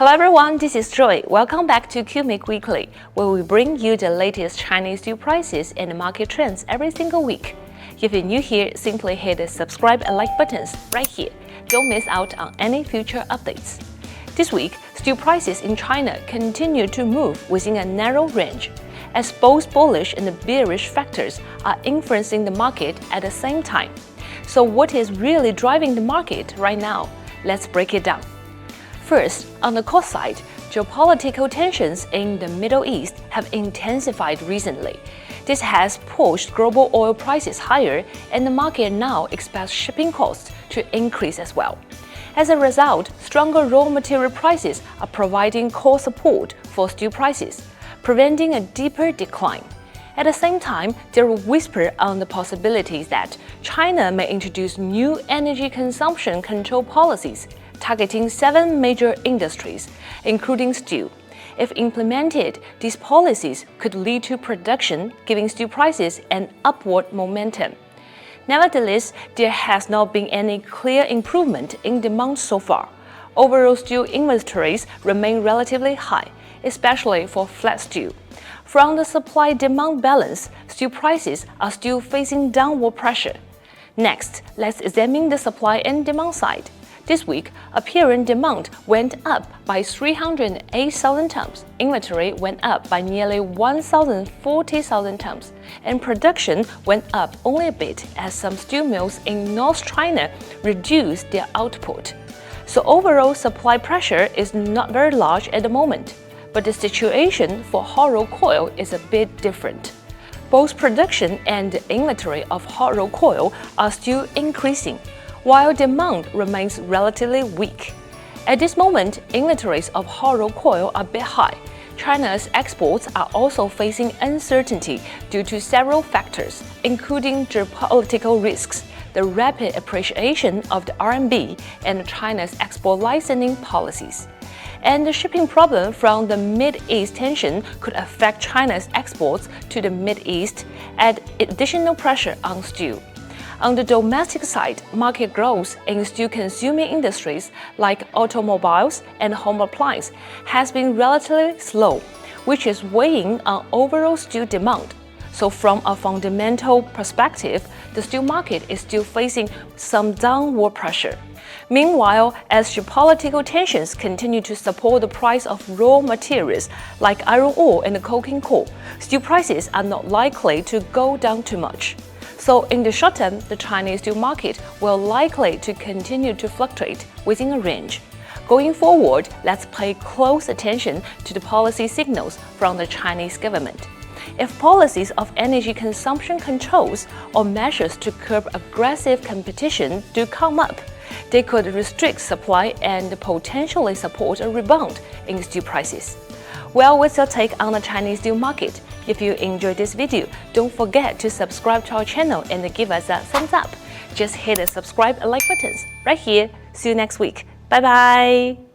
Hello everyone, this is Joy. Welcome back to CUMIC Weekly, where we bring you the latest Chinese steel prices and market trends every single week. If you're new here, simply hit the subscribe and like buttons right here. Don't miss out on any future updates. This week, steel prices in China continue to move within a narrow range, as both bullish and bearish factors are influencing the market at the same time. So what is really driving the market right now? Let's break it down. First, on the cost side, geopolitical tensions in the Middle East have intensified recently. This has pushed global oil prices higher, and the market now expects shipping costs to increase as well. As a result, stronger raw material prices are providing core support for steel prices, preventing a deeper decline. At the same time, there are whispers on the possibilities that China may introduce new energy consumption control policies targeting 7 major industries, including steel. If implemented, these policies could lead to production, giving steel prices an upward momentum. Nevertheless, there has not been any clear improvement in demand so far. Overall steel inventories remain relatively high, especially for flat steel. From the supply-demand balance, steel prices are still facing downward pressure. Next, let's examine the supply and demand side. This week, apparent demand went up by 308,000 tons, inventory went up by nearly 1,040,000 tons, and production went up only a bit as some steel mills in North China reduced their output. So overall supply pressure is not very large at the moment, but the situation for hot-rolled coil is a bit different. Both production and the inventory of hot-rolled coil are still increasing, while demand remains relatively weak. At this moment, inventories of hot-rolled coil are a bit high. China's exports are also facing uncertainty due to several factors, including geopolitical risks, the rapid appreciation of the RMB, and China's export licensing policies. And the shipping problem from the Mid-East tension could affect China's exports to the Mid-East, add additional pressure on steel. On the domestic side, market growth in steel-consuming industries like automobiles and home appliances has been relatively slow, which is weighing on overall steel demand. So from a fundamental perspective, the steel market is still facing some downward pressure. Meanwhile, as geopolitical tensions continue to support the price of raw materials like iron ore and coking coal, steel prices are not likely to go down too much. So in the short term, the Chinese steel market will likely to continue to fluctuate within a range. Going forward, let's pay close attention to the policy signals from the Chinese government. If policies of energy consumption controls or measures to curb aggressive competition do come up, they could restrict supply and potentially support a rebound in steel prices. Well, what's your take on the Chinese steel market? If you enjoyed this video, don't forget to subscribe to our channel and give us a thumbs up. Just hit the subscribe and like buttons right here. See you next week. Bye bye!